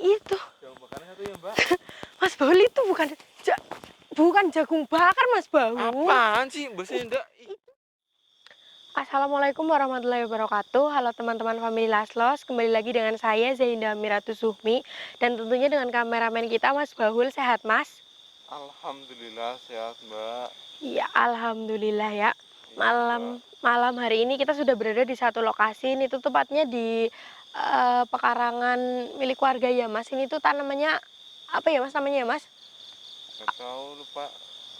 itu. Jagung bakarnya satu ya, Mbak. Mas Baul itu bukan jagung bakar, Mas Baul. Apaan sih, Mbak Senda? Assalamualaikum warahmatullahi wabarakatuh. Halo teman-teman family Laslos, kembali lagi dengan saya Zainda Miratu Suhmi dan tentunya dengan kameramen kita Mas Baul. Sehat Mas? Alhamdulillah sehat, Mbak. Iya, alhamdulillah ya. Iya, Malam hari ini kita sudah berada di satu lokasi. Ini tuh tepatnya di pekarangan milik warga ya Mas. Ini tuh tanamannya apa ya Mas namanya ya Mas? nggak tahu, lupa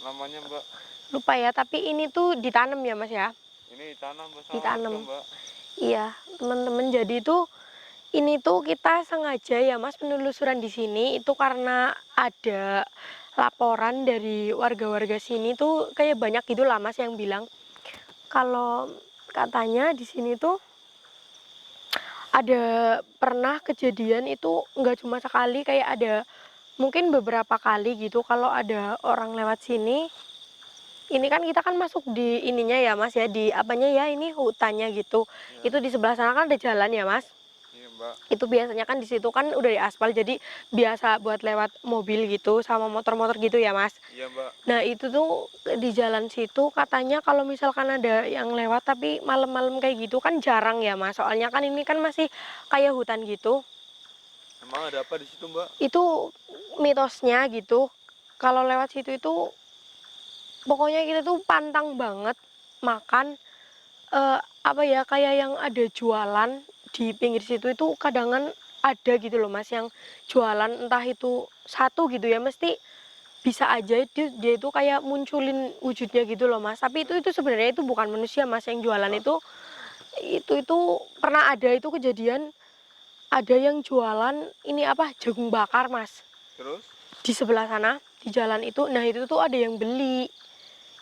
namanya, Mbak. Lupa ya, tapi ini tuh ditanam ya Mas ya. Ini tanam bersama Ditanam. warga, Mbak. Iya, teman-teman. Jadi tuh ini tuh kita sengaja ya Mas penelusuran di sini itu karena ada laporan dari warga-warga sini tuh kayak banyak gitu lah Mas yang bilang kalau katanya di sini tuh ada pernah kejadian itu nggak cuma sekali, kayak ada mungkin beberapa kali gitu kalau ada orang lewat sini. Ini kan kita kan masuk di ininya ya Mas ya, di apanya ya, ini hutannya gitu. Ya. Itu di sebelah sana kan ada jalan ya Mas. Iya, Mbak. Itu biasanya kan di situ kan udah di aspal, jadi biasa buat lewat mobil gitu sama motor-motor gitu ya Mas. Iya, Mbak. Nah itu tuh di jalan situ katanya kalau misalkan ada yang lewat tapi malam-malam kayak gitu kan jarang ya Mas, soalnya kan ini kan masih kayak hutan gitu. Emang ada apa di situ, Mbak? Itu mitosnya gitu, kalau lewat situ itu pokoknya kita tuh pantang banget makan apa ya, kayak yang ada jualan di pinggir situ itu kadangan ada gitu loh Mas yang jualan, entah itu satu gitu ya, mesti bisa aja dia itu kayak munculin wujudnya gitu loh Mas. Tapi itu sebenarnya itu bukan manusia Mas yang jualan itu. Itu pernah ada itu kejadian, ada yang jualan ini apa, jagung bakar Mas. Terus? Di sebelah sana di jalan itu, nah itu tuh ada yang beli.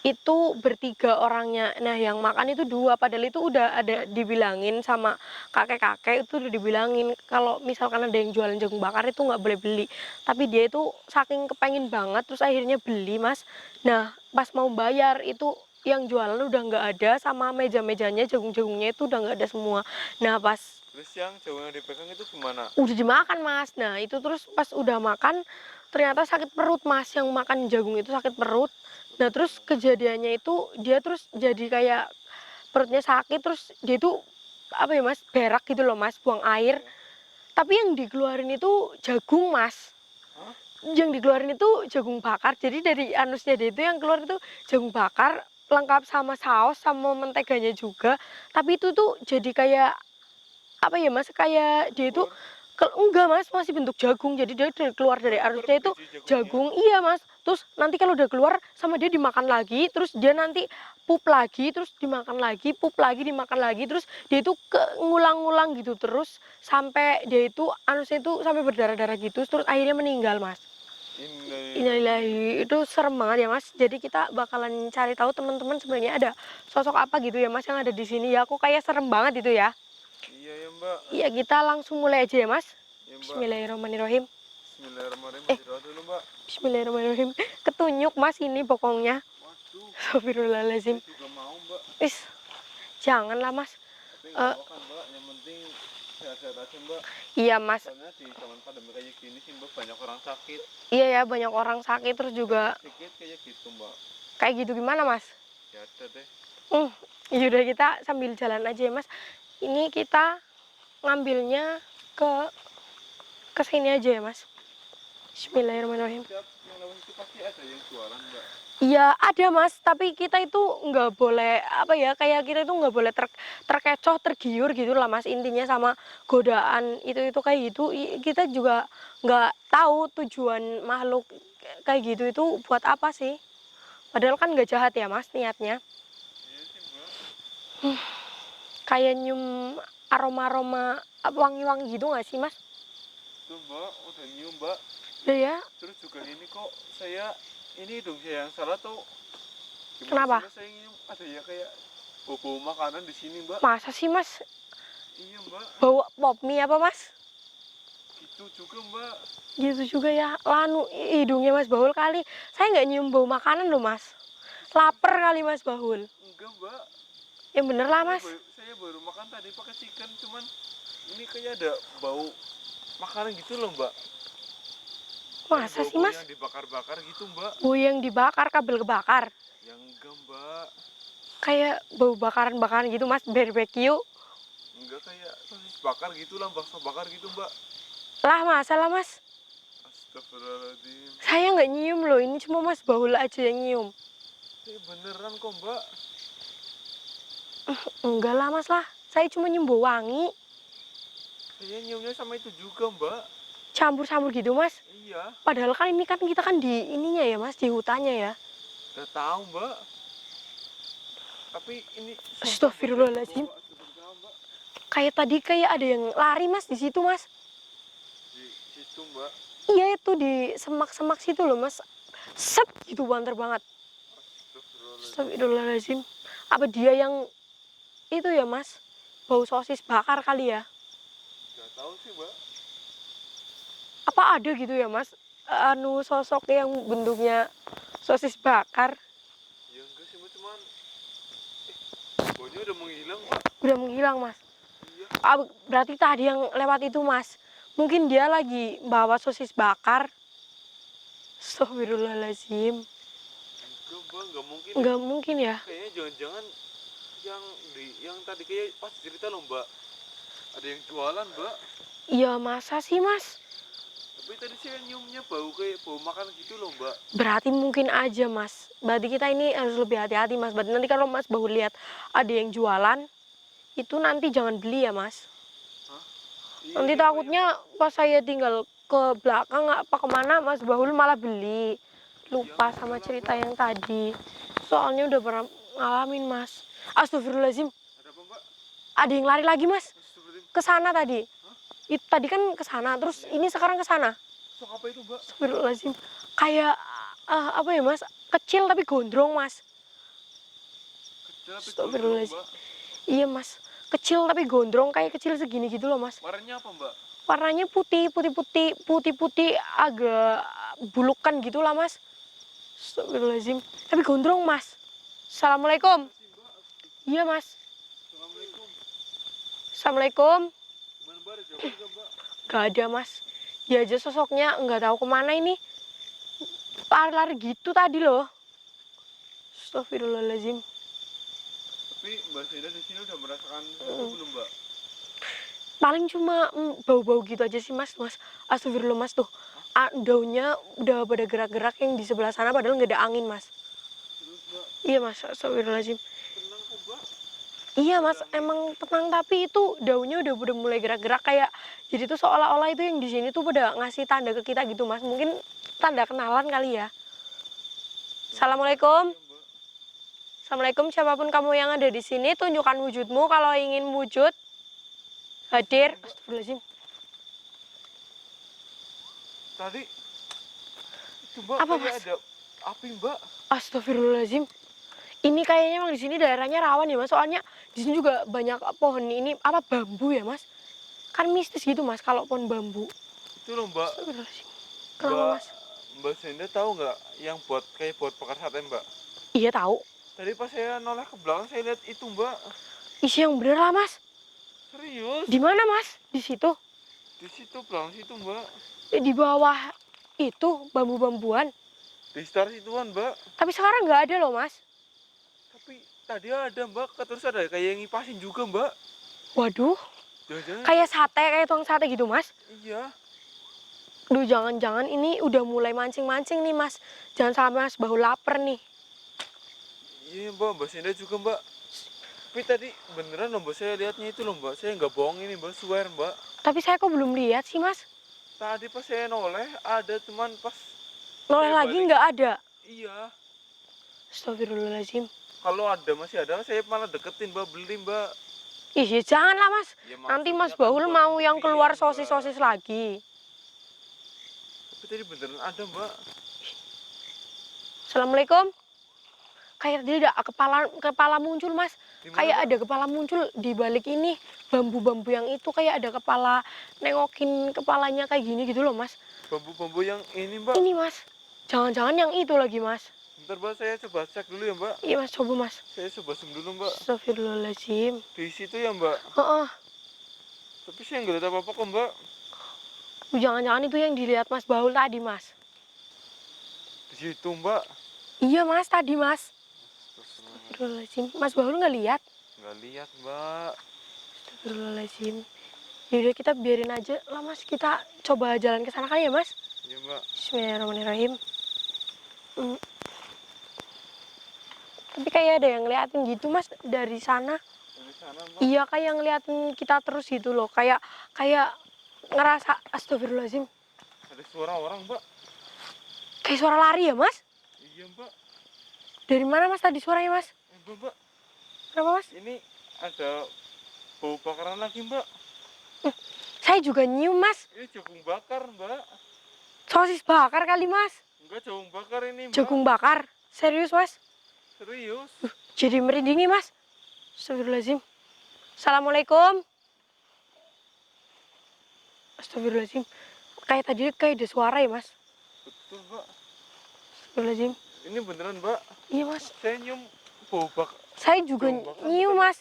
Itu bertiga orangnya, nah yang makan itu dua, padahal itu udah ada dibilangin sama kakek-kakek, itu udah dibilangin kalau misalkan ada yang jualan jagung bakar itu nggak boleh beli, tapi dia itu saking kepengen banget terus akhirnya beli Mas. Nah pas mau bayar itu yang jualan udah nggak ada, sama meja-mejanya jagung-jagungnya itu udah nggak ada semua. Nah pas Terus yang jagung yang dipegang itu gimana? udah dimakan Mas, nah itu terus pas udah makan ternyata sakit perut Mas, yang makan jagung itu sakit perut. Nah terus kejadiannya itu dia terus jadi kayak perutnya sakit, terus dia itu apa ya Mas, berak gitu loh Mas, buang air. Ya. Tapi yang dikeluarin itu jagung Mas. Hah? Yang dikeluarin itu jagung bakar. Jadi dari anusnya dia itu yang keluar itu jagung bakar lengkap sama saus sama menteganya juga. Tapi itu tuh jadi kayak apa ya Mas, kayak dia itu enggak Mas, masih bentuk jagung. Jadi dia keluar dari arusnya itu jagung. Iya Mas. Terus nanti kalau udah keluar sama dia dimakan lagi, terus dia nanti pup lagi, terus dimakan lagi, pup lagi, dimakan lagi, terus dia itu ngulang-ngulang gitu terus sampai dia itu anusnya itu sampai berdarah-darah gitu, terus akhirnya meninggal Mas. Innalillahi, itu serem banget ya Mas. Jadi kita bakalan cari tahu teman-teman sebenarnya ada sosok apa gitu ya Mas yang ada di sini ya. Aku kayak serem banget itu ya. Iya ya, Mbak. Iya, kita langsung mulai aja ya Mas. Ya, Mbak. Bismillahirrahmanirrahim. Bismillahirrahmanirrahim. Berdoa dulu, Mbak. Bismillahirrahmanirrahim. Ketunjuk Mas ini bokongnya. Waduh. Astagfirullahaladzim. Saya juga mau, Mbak. Is, janganlah Mas. Tapi nggak apa kan, Mbak. Yang penting sehat-sehat aja, Mbak. Iya Mas. Soalnya di zaman pandemi kayak gini sih, Mbak, banyak orang sakit. Iya ya, banyak orang sakit terus juga. Sedikit kayak gitu, Mbak. Kayak gitu gimana Mas? Ya ada deh. Yaudah kita sambil jalan aja ya Mas. Ini kita ngambilnya ke sini aja ya Mas. Bismillahirrahmanirrahim. Setiap yang lewat itu pasti ada yang jualan, Mbak. Iya ada Mas, tapi kita itu nggak boleh apa ya, kayak kita itu nggak boleh terkecoh, tergiur gitu lah Mas, intinya sama godaan itu kayak gitu. Kita juga nggak tahu tujuan makhluk kayak gitu itu buat apa sih, padahal kan nggak jahat ya Mas niatnya. Iya sih, Mbak. Kayak nyium aroma-aroma wangi-wangi gitu nggak sih Mas? Tuh, Mbak, udah nyium, Mbak. Ya. Terus juga ini kok saya ini dong, saya yang salah tuh. Kenapa? Saya nyium ada ya kayak bau makanan di sini, Mbak. Masa sih Mas? Iya, Mbak. Bau pop mie apa Mas? Gitu juga, Mbak. Gitu juga ya. Lanu hidungnya Mas Bahul kali. Saya nggak nyium bau makanan loh Mas. Lapar kali Mas Bahul. Enggak, Mbak. Yang bener lah Mas. Saya baru makan tadi pakai chicken, cuman ini kayak ada bau makanan gitu loh, Mbak. Kan Masa sih bau-bau mas? yang dibakar-bakar gitu mbak. Bau yang dibakar, kabel kebakar. Yang enggak mbak. Kayak bau bakaran-bakaran gitu mas, barbecue. Enggak kayak sosis bakar gitu lah, bakso bakar gitu mbak. Lah masa lah mas? Astagfirullahaladzim. Saya nggak nyium loh, ini cuma mas Baul aja yang nyium. Beneran kok mbak. Enggak lah mas lah, saya cuma nyium bau wangi. Saya nyiumnya sama itu juga mbak. Campur-campur gitu mas. Iya. Padahal kan ini kan kita kan di ininya ya mas, di hutannya ya. Gak tahu mbak. Tapi ini Astagfirullahaladzim. mbak. Kayak tadi kayak ada yang lari mas di situ mas. Di situ mbak. Iya itu di semak-semak situ loh mas. Set gitu banter banget. Astagfirullahaladzim. Apa dia yang itu ya mas? Bau sosis bakar kali ya? Gak tahu sih mbak. Apa ada gitu ya mas? Anu sosok yang bentuknya sosis bakar. Ya enggak sih mbak, cuman baunya udah menghilang mbak. Udah menghilang mas. Iya. Berarti tadi yang lewat itu mas. Mungkin dia lagi bawa sosis bakar. Astagfirullahaladzim. Enggak mbak, enggak mungkin. Nggak mungkin ya. Kayaknya jangan-jangan yang tadi kayak pas cerita loh mbak. Ada yang jualan mbak. Iya masa sih mas? Tapi tadi saya nyiumnya bau kayak bau makan gitu loh mbak. Berarti mungkin aja mas. Berarti kita ini harus lebih hati-hati mas. Berarti nanti kalau mas baru lihat ada yang jualan, itu nanti jangan beli ya mas. Hah? Iya, Nanti iya, Mbak, takutnya pas saya tinggal ke belakang apa kemana mas Bahul malah beli. Lupa Iya, sama enggak lah, cerita Mbak. yang tadi. Soalnya udah pernah ngalamin mas. Astagfirullahaladzim. Ada apa mbak? Ada yang lari lagi mas. Astagfirullahaladzim. Ke sana tadi. Hah? Itu tadi kan ke sana, terus ini sekarang ke sana. Sok apa itu mbak? Astagfirullahaladzim. Kayak apa ya mas? Kecil tapi gondrong mas. Kecil tapi Astagfirullahaladzim. gondrong, mbak. Iya mas. Kecil tapi gondrong kayak kecil segini gitu loh mas. Warnanya apa mbak? Warnanya putih-putih agak bulukan gitu lah mas. Astagfirullahaladzim. Tapi gondrong mas. Assalamualaikum. Sih mbak. Iya mas. Assalamualaikum. Assalamualaikum. Gimana mbak, ada jawaban nggak mbak? Gak ada mas. Dia aja sosoknya nggak tahu kemana ini. Lari-lari gitu tadi loh. Astagfirullahaladzim. Tapi mbak Senda di sini udah merasakan itu belum mbak? Paling cuma bau-bau gitu aja sih mas. Astagfirullah mas tuh. Daunnya udah pada gerak-gerak yang di sebelah sana padahal nggak ada angin mas. Terus mbak, Iya mas, astagfirullahaladzim. tenang kok mbak. Iya mas, emang tenang tapi itu daunnya udah mulai gerak-gerak kayak jadi tuh seolah-olah itu yang di sini tuh pada ngasih tanda ke kita gitu mas. Mungkin tanda kenalan kali ya. Assalamualaikum. Iya mbak. Assalamualaikum siapapun kamu yang ada di sini tunjukkan wujudmu kalau ingin wujud hadir. Astagfirullahaladzim. Tadi itu mbak Apa, kayak Mas? ada api mbak. Astagfirullahaladzim. Ini kayaknya emang di sini daerahnya rawan ya mas. Soalnya di sini juga banyak pohon ini apa bambu ya mas. Kan mistis gitu mas kalau pohon bambu. Itu loh mbak. Astagfirullahaladzim. Kenapa Mbak mas? Mbak Senda tahu nggak yang buat kayak buat bakar sate mbak? Iya tahu. Tadi pas saya noleh ke belakang saya lihat itu mbak. Isi yang bener lah mas. Serius? Di mana mas? Di situ. Di situ belakang situ mbak. Di bawah itu bambu-bambuan. Di sekitar situan mbak. Tapi sekarang nggak ada loh mas. Tapi tadi ada mbak, terus ada kayak yang ngipasin juga mbak. Waduh. Jangan-jangan. Kayak sate, kayak tukang sate gitu mas. Iya. Duh jangan-jangan ini udah mulai mancing-mancing nih mas. Jangan sampai mas bahu lapar nih. Iya mbak, Mbak Senda juga mbak. Tapi tadi beneran loh mbak, saya lihatnya itu loh mbak. Saya nggak bohong ini mbak, swear mbak. Tapi saya kok belum lihat sih mas. Tadi pas saya noleh ada, cuman pas Noleh saya lagi balik. nggak ada. Iya. Astagfirullahaladzim. Kalau ada masih ada, saya malah deketin mbak, beli mbak. Ih ya jangan lah mas. Ya, Nanti maksudnya mas kan Baul buat mau yang pembuktian, keluar Mbak. sosis-sosis lagi. Tapi tadi beneran ada mbak. Assalamualaikum. Kayak dia ada kepala muncul mas. Dimana, Kayak Mbak? ada kepala muncul di balik ini bambu-bambu yang itu kayak ada kepala nengokin kepalanya kayak gini gitu loh mas. Bambu-bambu yang ini mbak. Ini mas. Jangan-jangan yang itu lagi mas. Bentar mbak, saya coba cek dulu ya mbak. Iya mas coba mas. Saya coba zoom dulu mbak. Astagfirullahaladzim. Di situ ya mbak. Heeh. Tapi saya nggak lihat apa-apa kok mbak. Jangan-jangan itu yang dilihat Mas Baul tadi, Mas. Di situ, Mbak. Iya, Mas, tadi, Mas. Astagfirullahaladzim. Mas Baul nggak lihat? Nggak lihat, Mbak. Astagfirullahaladzim. Yaudah kita biarin aja lah, Mas. Kita coba jalan ke sana kali ya, Mas. Iya, Mbak. Bismillahirrahmanirrahim. Hmm. Tapi kayak ada yang ngeliatin gitu, Mas, dari sana. Dari sana, Mbak. Iya, kayak ngeliatin kita terus gitu loh. Kayak ngerasa astagfirullahaladzim. Ada suara orang, Mbak. Kayak suara lari ya, Mas? Iya, Mbak. Dari mana, Mas, tadi suaranya, Mas? Mbak. Kenapa, Mas? Ini ada bau bakaran lagi, Mbak. Saya juga nyium, Mas. Ini jagung bakar, Mbak. Sosis bakar kali, Mas. Enggak, jagung bakar ini, Mbak. Jagung bakar. Serius, Mas? Serius. Jadi merinding nih, Mas. Astagfirullahaladzim. Assalamualaikum. Astagfirullahaladzim. Kayak tadi kayak ada suara ya, Mas? Betul, Mbak. Astagfirullahaladzim. Ini beneran, Mbak. Iya, Mas. Saya nyium bau bakar. Saya juga Jagung bakar, nyium, betul. Mas.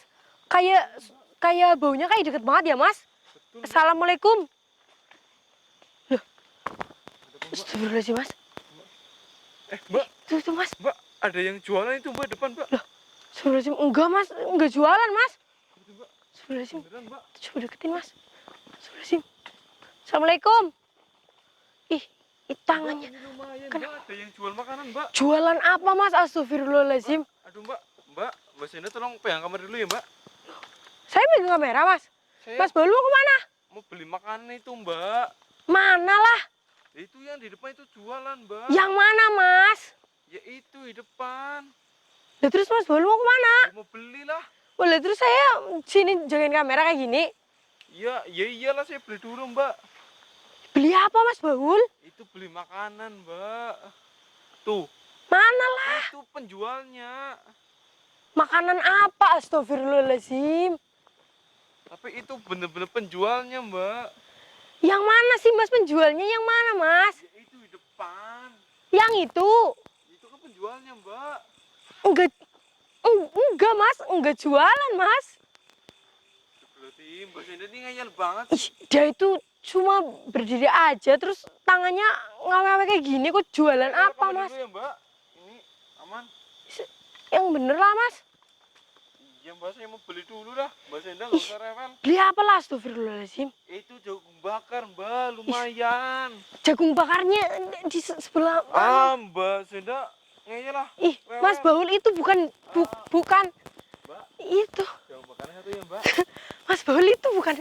Kayak baunya kayak deket banget ya, Mas? Betul, Mbak. Assalamualaikum. Ada apa, Mbak? Astagfirullahaladzim, Mas. Mbak. Tuh, Mas. Mbak, ada yang jualan itu, Mbak, depan, Mbak. Astagfirullahaladzim. Enggak, Mas. Enggak jualan, Mas. Itu, Mbak. Astagfirullahaladzim. Beneran, Mbak. Coba deketin, Mas. Astagfirullahaladzim. Assalamualaikum. Ih, tangannya. Mbak, ini lumayan, Kenapa? Mbak. Ada yang jual makanan, Mbak. Jualan apa, Mas? Astagfirullahaladzim. Aduh, Mbak. Mbak Senda tolong pegang kamera dulu ya, Mbak. Saya pegang kamera, Mas. Saya Mas Baul mau kemana? mau beli makanan itu, Mbak. Mana lah? Itu yang di depan itu jualan, Mbak. Yang mana, Mas? Ya itu di depan. Lah terus Mas Baul mau kemana? Ya, mau beli lah. Oh, lah terus saya sini jagain kamera kayak gini. Ya iyalah saya beli dulu, Mbak. Beli apa, Mas Baul? Itu beli makanan, Mbak. Tuh, Mana lah? itu penjualnya. Makanan apa? Astagfirullahaladzim. Tapi itu bener-bener penjualnya, Mbak. Yang mana sih, Mas, penjualnya? Yang mana, Mas? Ya itu di depan. Yang itu? Itu kan penjualnya, Mbak. Enggak, Mas. Enggak jualan, Mas. Berarti Mbak Senda ini ngeyel banget. Ih, dia itu cuma berdiri aja terus tangannya ngawe-ngawe kayak gini kok jualan Saya apa, rekaman Mas? dulu ya, Mbak. Ini aman. Yang bener lah, Mas. Iya, Mbak, saya mau beli dulu dah. Mbak Senda nggak usah rewel. Beli apa lah, astagfirullahaladzim. Itu jagung bakar, Mbak, lumayan. Jagung bakarnya di sebelah mana? Ah, Mbak Senda ngeyel lah. Ih, Mas Baul itu bukan bukan Mbak, itu. jagung bakarnya satu ya, Mbak. Mas Baul itu bukan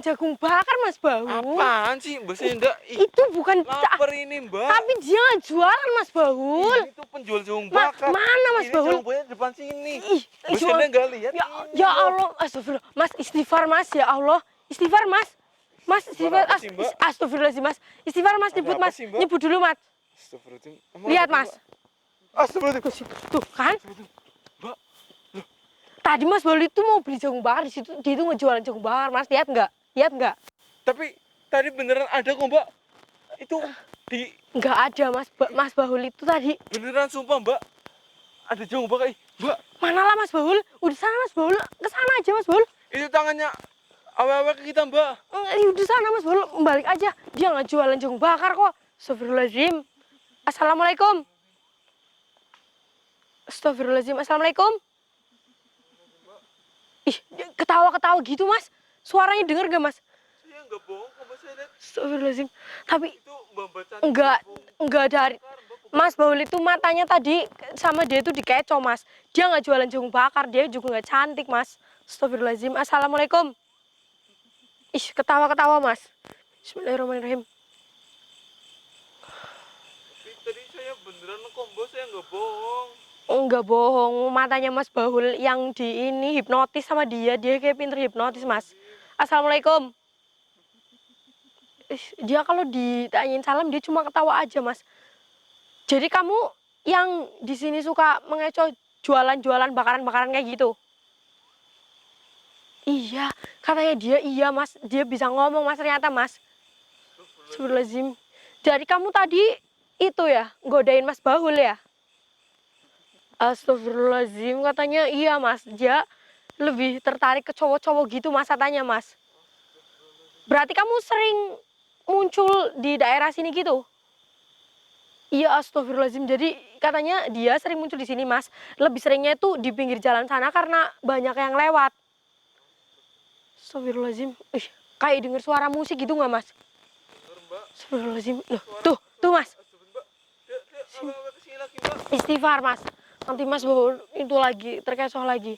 jagung bakar, Mas Baul. Apaan sih, Mbak Senda? Ih, Itu bukan lapar ini, Mbak. tapi dia nggak jualan, Mas Baul. Ini tuh penjual jagung bakar. Mana, Mas Ini Baul? jagung bakar di depan sini. Ih, Mbak Senda nggak lihat Ya, ini, ya Mbak. Allah, astagfirullah. Mas istighfar, Mas, ya Allah. Istighfar, Mas. Mas istighfar, apa sih, Mbak? astagfirullahaladzim, Mas. Istighfar, Mas, Ada nyebut, apa Mas. sih, Mbak? Nyebut dulu, Mas. Astagfirullahaladzim. Emang Lihat, apa, Mas. Mbak? Astagfirullahaladzim. Tuh kan? Mbak, Tadi Mas Baul itu mau beli jagung bakar di situ, dia itu ngejualan jagung bakar, Mas. Lihat nggak? Lihat nggak? tapi tadi beneran ada kok, Mbak. Itu di Nggak ada, Mas. Mas Baul itu tadi. beneran sumpah, Mbak. Ada jagung bakar. Ih, Mbak, Mana lah, Mas Baul? Udah sana, Mas Baul. Ke sana aja, Mas Baul. itu tangannya awal-awal ke kita, Mbak. Udah sana, Mas Baul. Balik aja. Dia nggak jualan jagung bakar kok. Astagfirullahaladzim. Assalamualaikum. Astagfirullahaladzim. Assalamualaikum. Ih, dia ketawa-ketawa gitu, Mas. Suaranya denger gak, Mas? Saya nggak bohong kok, Mbak. Saya lihat Astagfirullahaladzim. Tapi itu Mbak Cantik. enggak dari Mas Baul itu matanya tadi sama dia itu dikecoh, Mas. Dia nggak jualan jagung bakar, dia juga nggak cantik, Mas. Astagfirullahaladzim. Assalamualaikum. Ih, ketawa-ketawa, Mas. Bismillahirrahmanirrahim. Tapi tadi saya beneran kok, Mbak. Saya nggak bohong. Enggak bohong, matanya Mas Baul yang di ini hipnotis sama dia kayak pinter hipnotis, Mas. Assalamualaikum. Dia kalau ditanyain salam dia cuma ketawa aja, Mas. Jadi kamu yang di sini suka mengecoh jualan-jualan bakaran-bakaran kayak gitu? Iya, katanya dia iya, Mas. Dia bisa ngomong, Mas, ternyata, Mas. Astagfirullahaladzim. Jadi kamu tadi itu ya, godain Mas Baul ya? Astagfirullahaladzim, katanya iya, Mas. Dia lebih tertarik ke cowok-cowok gitu, Mas, katanya, Mas. Berarti kamu sering muncul di daerah sini gitu. Iya, astagfirullahaladzim. Jadi katanya dia sering muncul di sini, Mas. Lebih seringnya itu di pinggir jalan sana karena banyak yang lewat. Astagfirullahaladzim. Ih, kayak denger suara musik gitu nggak, Mas? Bener mbak. Astagfirullahaladzim. Loh, Suara, tuh Mas. Mbak. Dia kesini lagi mbak. Istighfar, Mas. Nanti Mas bawa itu lagi, terkecoh lagi.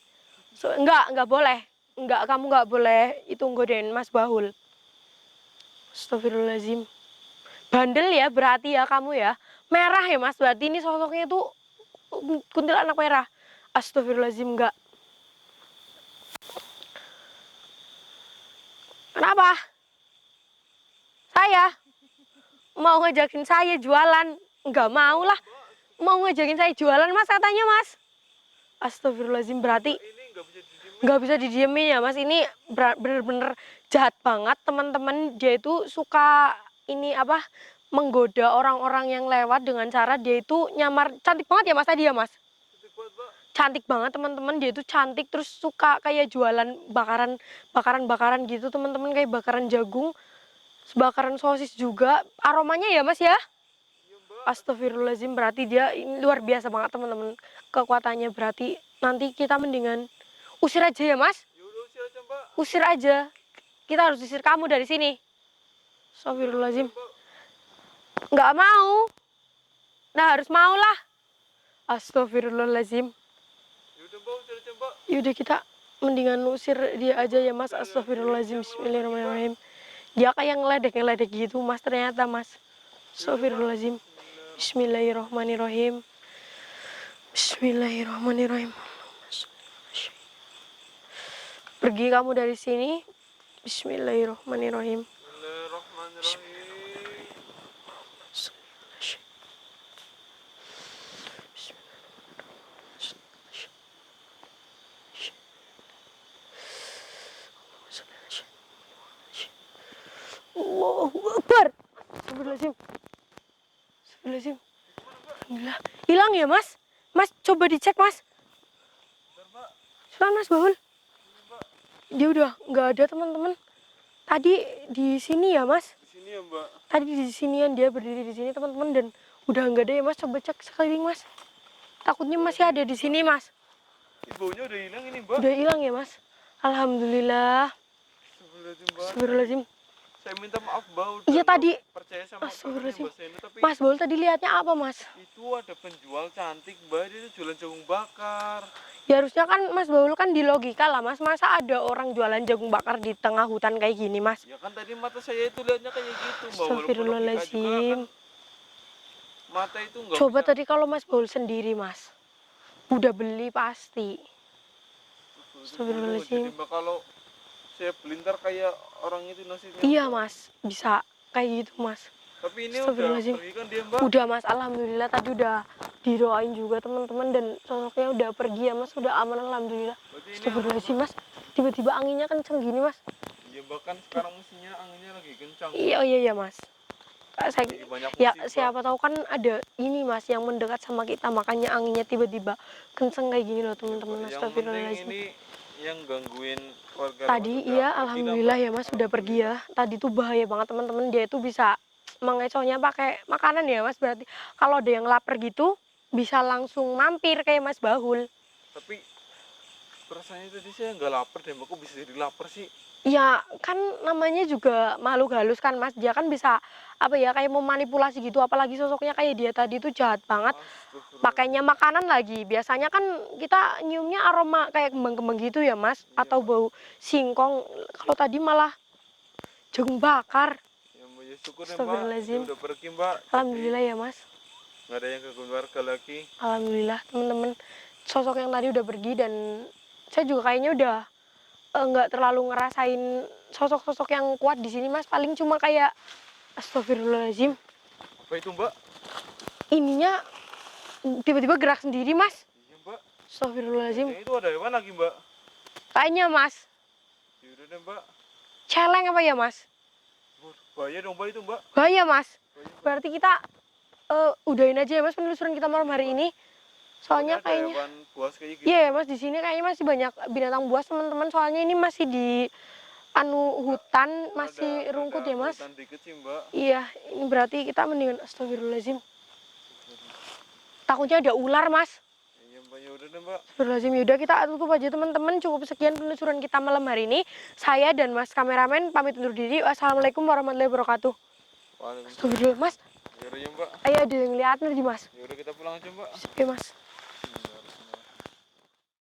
Enggak boleh. Enggak, kamu enggak boleh itu nggodain Mas Bahul. Astagfirullahaladzim. Bandel ya berarti ya kamu ya. Merah ya Mas, berarti ini sosoknya itu kuntilanak merah. Astagfirullahaladzim, enggak. Kenapa? Saya mau ngajakin saya jualan. Enggak mau lah. Mau ngajakin saya jualan Mas katanya Mas. Astagfirullahaladzim, berarti Ini nggak bisa didiemin. nggak bisa didiemin ya Mas. Ini bener-bener jahat banget teman-teman. Dia itu suka ini apa, menggoda orang-orang yang lewat dengan cara dia itu nyamar. Cantik banget ya Mas tadi ya Mas. Cantik banget mbak. Cantik banget teman-teman. Dia itu cantik, terus suka kayak jualan bakaran gitu teman-teman, kayak bakaran jagung, bakaran sosis juga. Aromanya ya Mas ya. Iya mbak. Astagfirullahaladzim, berarti dia ini luar biasa banget teman-teman kekuatannya. Berarti nanti kita mendingan usir aja ya Mas. Ya udah usir aja mbak. Usir aja. Kita harus usir kamu dari sini. Astagfirullahaladzim. Mbak. Nggak mau. Nah harus mau lah. Astagfirullahaladzim. Ya udah mbak usir aja mbak. Yaudah kita mendingan usir dia aja ya Mas. Astagfirullahaladzim. Bismillahirrahmanirrahim. Dia kayak ngeledek gitu Mas ternyata Mas. Astagfirullahaladzim. Bismillahirrahmanirrahim. Bismillahirrahmanirrahim. Pergi kamu dari sini. Bismillahirrahmanirrahim. Bismillahirrahmanirrahim. Allahu Akbar. Astagfirullahaladzim. Astagfirullahaladzim. Alhamdulillah. Hilang ya Mas? Mas coba dicek Mas. Bentar mbak. Silakan Mas Bahul. Ini mbak. Dia udah nggak ada teman-teman. Tadi di sini ya Mas. Di sini ya mbak. Tadi di sinian dia berdiri di sini teman-teman, dan udah nggak ada ya Mas. Coba cek sekeliling Mas. Takutnya masih ada di sini Mas. Baunya udah hilang ini mbak. Udah hilang ya Mas. Alhamdulillah. Astagfirullahaladzim mbak. Astagfirullahaladzim. Saya minta maaf mbak. Iya Udah tadi. nggak percaya sama Astagfirullahaladzim. mbak Sena, tapi Mas Bahul tadi lihatnya apa Mas? itu ada penjual cantik mbak. Dia tuh jualan jagung bakar. Ya harusnya kan Mas Bahul kan di logika lah Mas. Masa ada orang jualan jagung bakar di tengah hutan kayak gini Mas? Ya kan tadi mata saya itu lihatnya kayak gitu mbak. Walaupun logika juga Astagfirullahaladzim. kan mata itu nggak Coba bisa. tadi kalau Mas Bahul sendiri Mas, udah beli pasti. Astagfirullahaladzim. Jadi mbak kalau saya beli ntar kayak orang itu nasibnya. Iya mbak. Mas, bisa kayak gitu Mas. Tapi ini udah Astagfirullahaladzim. pergi kan dia mbak. Udah Mas, alhamdulillah tadi udah didoain juga teman-teman, dan sosoknya udah pergi ya Mas, udah aman alhamdulillah. Berarti ini Astagfirullahaladzim Mas, tiba-tiba anginnya kenceng gini Mas. iya bahkan sekarang musimnya anginnya lagi kencang. Iya, oh iya ya Mas. Saya, Lagi banyak ya musibah. siapa tahu kan ada ini Mas yang mendekat sama kita, makanya anginnya tiba-tiba kenceng kayak gini loh teman-teman. Yang penting Astagfirullahaladzim. ini yang gangguin warga Tadi lewat udah iya pergi alhamdulillah lah, ya Mbak. Mas udah pergi ya. Tadi tuh bahaya banget teman-teman, dia itu bisa mengecohnya pakai makanan ya Mas. Berarti kalau ada yang lapar gitu bisa langsung mampir kayak Mas Bahul. Tapi perasaannya tadi saya nggak lapar deh, mbak. Kok bisa jadi lapar sih? Ya kan namanya juga makhluk halus kan Mas. Dia kan bisa apa ya, kayak memanipulasi gitu, apalagi sosoknya kayak dia tadi tuh jahat banget. Astagfirullah. Pakainya makanan lagi. Biasanya kan kita nyiumnya aroma kayak kembang-kembang gitu ya Mas, Iya, atau Mbak. bau singkong. Kalau tadi malah jagung bakar. Ya mbak, ya syukur ya mbak. Astagfirullahaladzim. Dia udah pergi mbak. Alhamdulillah ya Mas. Nggak ada yang gangguin warga lagi. Alhamdulillah teman-teman, sosok yang tadi udah pergi, dan saya juga kayaknya udah nggak terlalu ngerasain sosok-sosok yang kuat di sini Mas. Paling cuma kayak astagfirullahaladzim, Apa itu mbak? ininya tiba-tiba gerak sendiri Mas. Iya mbak. Astagfirullahaladzim. Yang itu ada hewan lagi mbak. Kayaknya Mas, Ya udah deh mbak. celeng apa ya Mas? Waduh, bahaya dong mbak itu mbak. Bahaya Mas. Bahaya, Mbak. Berarti kita udahin aja ya Mas penelusuran kita malam hari ini. Soalnya Ada kayaknya hewan buas kayak gitu. iya ya Mas, di sini kayaknya masih banyak binatang buas teman-teman. Soalnya ini masih di anu hutan masih Ada rungkut ya Mas. hutan dikit sih mbak. Iya, ini berarti kita mendingan astagfirullahaladzim. Takutnya ada ular Mas. Iya mbak, ya udah deh mbak. Astagfirullahaladzim, yaudah kita tutup aja teman-teman. Cukup sekian penelusuran kita malam hari ini. Saya dan Mas kameramen pamit undur diri. Wassalamualaikum warahmatullahi wabarakatuh. Waalaikumsalam. Astagfirullah Mas. Ya udah ya mbak. Ayo ada yang lihat nih Mas. Ya udah kita pulang aja mbak. Oke Mas.